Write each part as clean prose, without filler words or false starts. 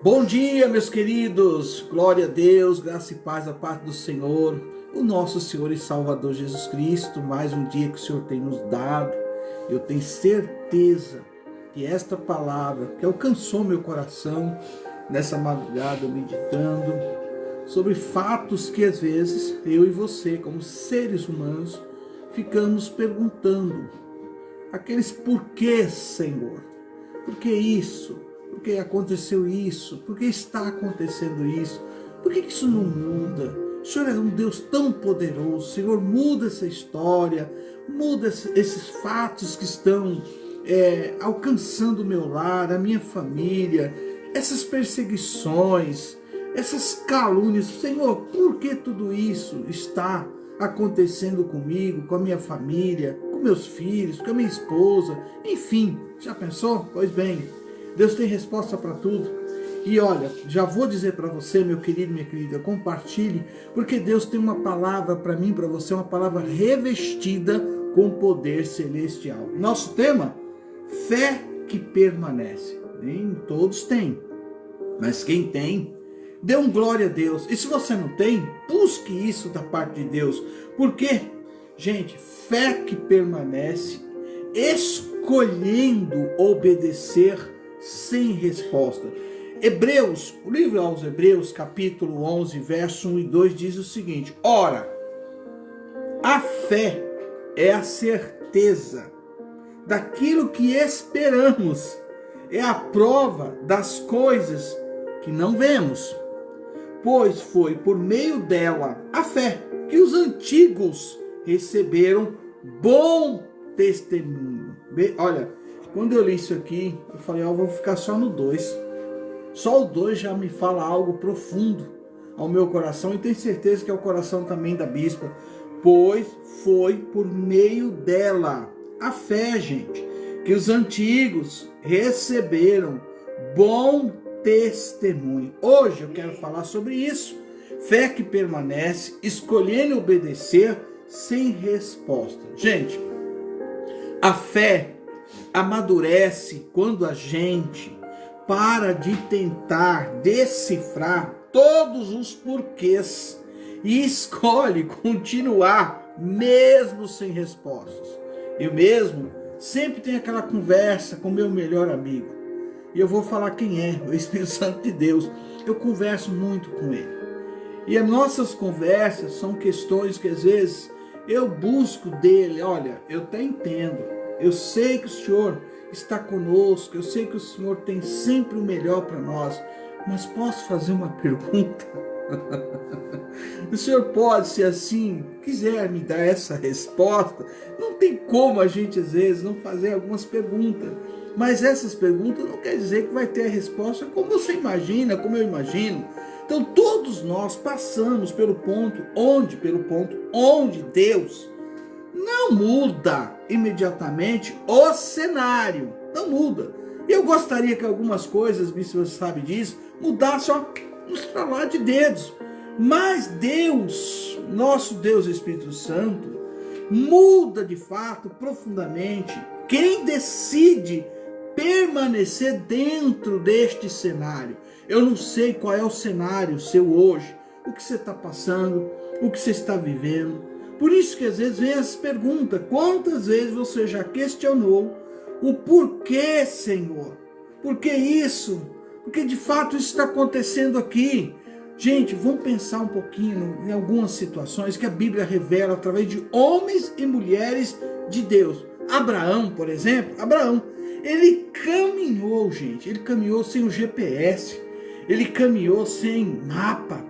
Bom dia, meus queridos, glória a Deus, graça e paz da parte do Senhor, o nosso Senhor e Salvador Jesus Cristo. Mais um dia que o Senhor tem nos dado. Eu tenho certeza que esta palavra que alcançou meu coração nessa madrugada, meditando sobre fatos que às vezes eu e você, como seres humanos, ficamos perguntando aqueles porquês, Senhor. Por que isso? Por que aconteceu isso? Por que está acontecendo isso? Por que isso não muda? O Senhor é um Deus tão poderoso. Senhor, muda essa história, muda esses fatos que estão alcançando o meu lar, a minha família, essas perseguições, essas calúnias. Senhor, por que tudo isso está acontecendo comigo, com a minha família, com meus filhos, com a minha esposa, enfim, já pensou? Pois bem, Deus tem resposta para tudo. E olha, já vou dizer para você, meu querido, minha querida, compartilhe, porque Deus tem uma palavra para mim, para você, uma palavra revestida com poder celestial. Nosso tema, fé que permanece. Nem todos têm, mas quem tem, dê um glória a Deus. E se você não tem, busque isso da parte de Deus. Por quê? Gente, fé que permanece, escolhendo obedecer sem resposta. Hebreus, o livro aos Hebreus, capítulo 11, verso 1 e 2 diz o seguinte: ora, a fé é a certeza daquilo que esperamos, é a prova das coisas que não vemos, pois foi por meio dela, a fé, que os antigos receberam bom testemunho. Olha, quando eu li isso aqui, eu falei, eu vou ficar só no 2. Só o 2 já me fala algo profundo ao meu coração, e tenho certeza que é o coração também da bispa. Pois foi por meio dela, a fé, gente, que os antigos receberam bom testemunho. Hoje eu quero falar sobre isso. Fé que permanece, escolhendo obedecer sem resposta. Gente, a fé amadurece quando a gente para de tentar decifrar todos os porquês e escolhe continuar mesmo sem respostas. Eu mesmo sempre tenho aquela conversa com meu melhor amigo, e eu vou falar quem é, o Espírito Santo de Deus. Eu converso muito com ele, e as nossas conversas são questões que às vezes eu busco dele. Olha, eu até entendo, eu sei que o Senhor está conosco, eu sei que o Senhor tem sempre o melhor para nós, mas posso fazer uma pergunta? O Senhor pode, se assim quiser me dar essa resposta. Não tem como a gente às vezes não fazer algumas perguntas, mas essas perguntas não quer dizer que vai ter a resposta como você imagina, como eu imagino. Então todos nós passamos pelo ponto onde Deus não muda imediatamente o cenário, não muda. E eu gostaria que algumas coisas, se você sabe disso, mudassem um estralar de dedos. Mas Deus, nosso Deus Espírito Santo, muda de fato profundamente quem decide permanecer dentro deste cenário. Eu não sei qual é o cenário seu hoje, o que você está passando, o que você está vivendo. Por isso que às vezes vem as perguntas: quantas vezes você já questionou o porquê, Senhor? Por que isso? Porque de fato isso está acontecendo aqui. Gente, vamos pensar um pouquinho em algumas situações que a Bíblia revela através de homens e mulheres de Deus. Abraão, por exemplo, ele caminhou, gente, ele caminhou sem o GPS, ele caminhou sem mapa,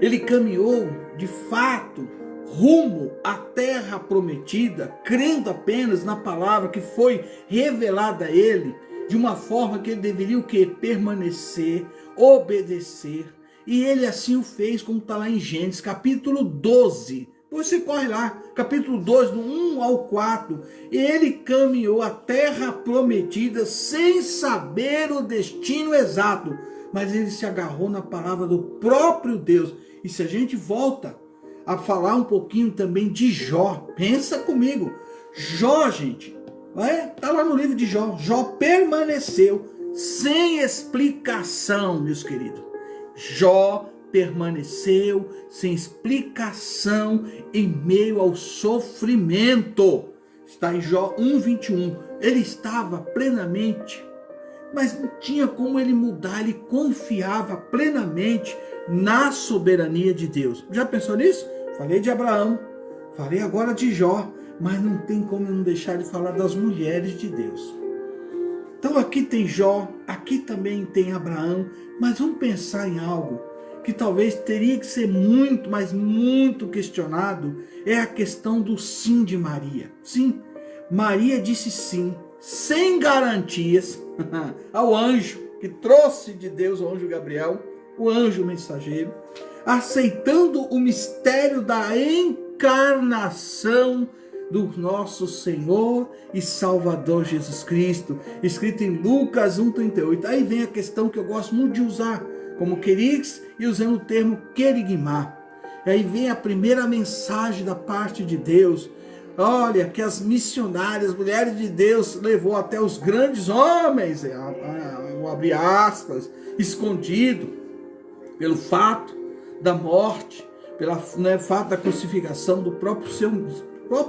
ele caminhou de fato rumo à terra prometida, crendo apenas na palavra que foi revelada a ele, de uma forma que ele deveria o quê? Permanecer, obedecer. E ele assim o fez, como está lá em Gênesis, capítulo 12. Depois você corre lá, capítulo 12, do 1 ao 4. Ele caminhou a terra prometida sem saber o destino exato, mas ele se agarrou na palavra do próprio Deus. E se a gente volta a falar um pouquinho também de Jó, pensa comigo, Jó, gente, está lá no livro de Jó. Jó permaneceu sem explicação, meus queridos. Jó permaneceu sem explicação em meio ao sofrimento. Está em Jó 1:21. Ele estava plenamente, mas não tinha como ele mudar, ele confiava plenamente na soberania de Deus. Já pensou nisso? Falei de Abraão, falei agora de Jó, mas não tem como eu não deixar de falar das mulheres de Deus. Então aqui tem Jó, aqui também tem Abraão, mas vamos pensar em algo que talvez teria que ser muito, mas muito questionado, é a questão do sim de Maria. Sim, Maria disse sim, sem garantias, ao anjo que trouxe de Deus, o anjo Gabriel, o anjo mensageiro, aceitando o mistério da encarnação do nosso Senhor e Salvador Jesus Cristo, escrito em Lucas 1:38. Aí vem a questão que eu gosto muito de usar, como querix, e usando o termo querigmá. E aí vem a primeira mensagem da parte de Deus. Olha, que as missionárias, mulheres de Deus, levou até os grandes homens, vou abrir aspas, escondido, pelo fato da morte, pelo fato da crucificação do próprio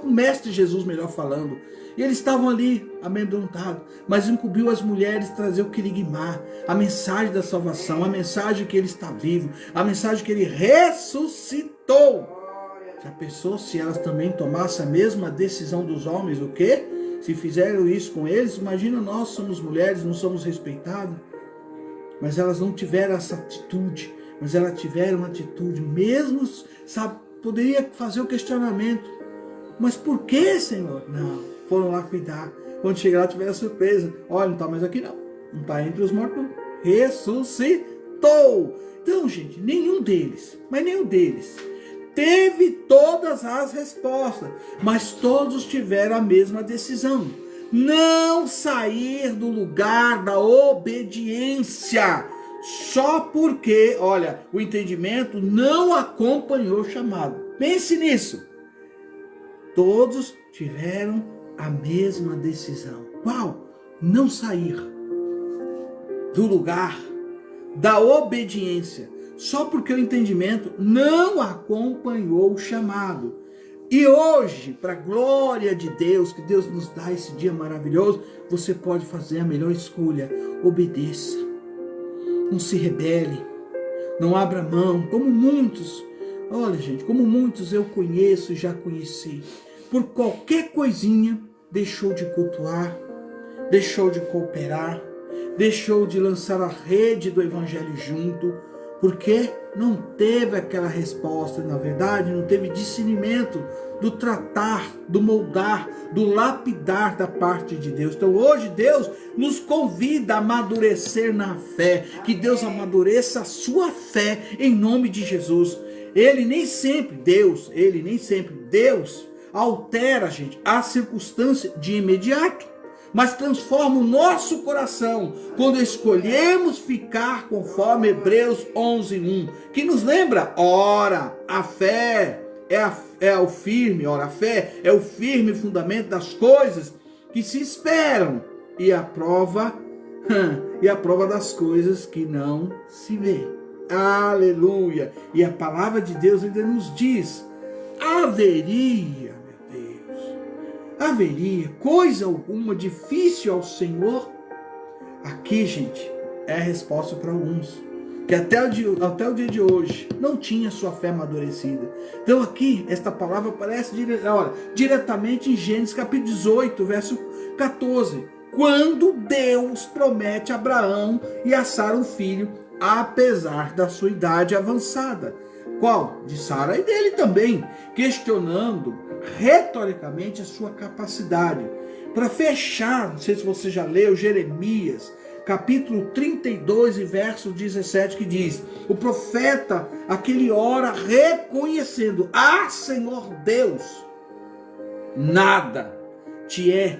mestre Jesus, melhor falando. E eles estavam ali amedrontados, mas incumbiu as mulheres trazer o querigmá, a mensagem da salvação, a mensagem que ele está vivo, a mensagem que ele ressuscitou. Já pensou se elas também tomassem a mesma decisão dos homens? O quê? Se fizeram isso com eles, imagina, nós somos mulheres, não somos respeitadas. Mas elas não tiveram essa atitude, mas elas tiveram uma atitude, mesmo, sabe, poderia fazer o questionamento. Mas por que, Senhor? Não, foram lá cuidar. Quando chegar lá, tiver a surpresa. Olha, não está mais aqui não. Não está entre os mortos. Ressuscitou. Então, gente, nenhum deles teve todas as respostas. Mas todos tiveram a mesma decisão. Não sair do lugar da obediência. Só porque, olha, o entendimento não acompanhou o chamado. Pense nisso. Todos tiveram a mesma decisão. Qual? Não sair do lugar da obediência, só porque o entendimento não acompanhou o chamado. E hoje, para a glória de Deus, que Deus nos dá esse dia maravilhoso, você pode fazer a melhor escolha. Obedeça. Não se rebele. Não abra mão, como muitos. Olha, gente, como muitos eu conheço e já conheci. Por qualquer coisinha, deixou de cultuar, deixou de cooperar, deixou de lançar a rede do evangelho junto, porque não teve aquela resposta, na verdade, não teve discernimento do tratar, do moldar, do lapidar da parte de Deus. Então hoje Deus nos convida a amadurecer na fé, que Deus amadureça a sua fé em nome de Jesus. Ele nem sempre, Deus altera, gente, a circunstância de imediato, mas transforma o nosso coração quando escolhemos ficar conforme Hebreus 11:1, que nos lembra, ora, a fé é o firme fundamento das coisas que se esperam e a prova das coisas que não se vê. Aleluia! E a palavra de Deus ainda nos diz, haveria coisa alguma difícil ao Senhor? Aqui, gente, é a resposta para alguns, que até o dia de hoje não tinha sua fé amadurecida. Então aqui, esta palavra aparece diretamente em Gênesis capítulo 18, verso 14, quando Deus promete a Abraão e a Sara um filho, apesar da sua idade avançada. Qual? De Sara e dele também, questionando retoricamente a sua capacidade. Para fechar, não sei se você já leu Jeremias, capítulo 32 e verso 17, que diz, o profeta, aquele ora reconhecendo, Senhor Deus, nada te é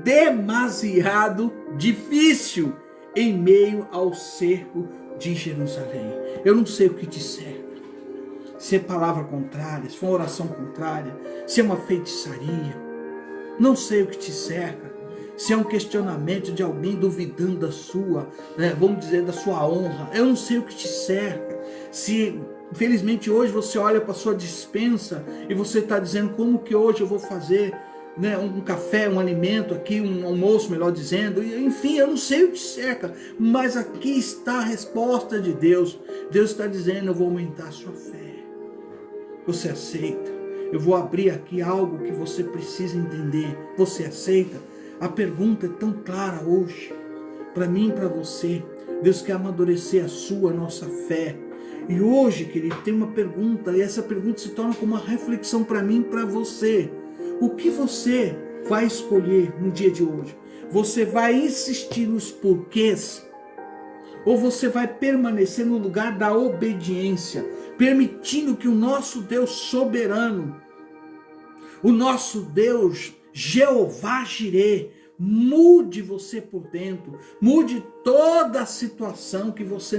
demasiado difícil em meio ao cerco de Jerusalém. Eu não sei o que te cerca. Se é palavra contrária, se for oração contrária, se é uma feitiçaria, não sei o que te cerca. se é um questionamento de alguém duvidando da sua, vamos dizer, da sua honra. Eu não sei o que te cerca. Se infelizmente hoje você olha para a sua despensa e você está dizendo, como que hoje eu vou fazer um café, um alimento aqui, um almoço, melhor dizendo, enfim, eu não sei o que te cerca, mas aqui está a resposta de Deus. Deus está dizendo, eu vou aumentar a sua fé. Você aceita? Eu vou abrir aqui algo que você precisa entender. Você aceita? A pergunta é tão clara hoje, para mim e para você. Deus quer amadurecer a nossa fé. E hoje, querido, tem uma pergunta, e essa pergunta se torna como uma reflexão para mim e para você. O que você vai escolher no dia de hoje? Você vai insistir nos porquês? Ou você vai permanecer no lugar da obediência, permitindo que o nosso Deus soberano, o nosso Deus Jeová Jireh, mude você por dentro, mude toda a situação que você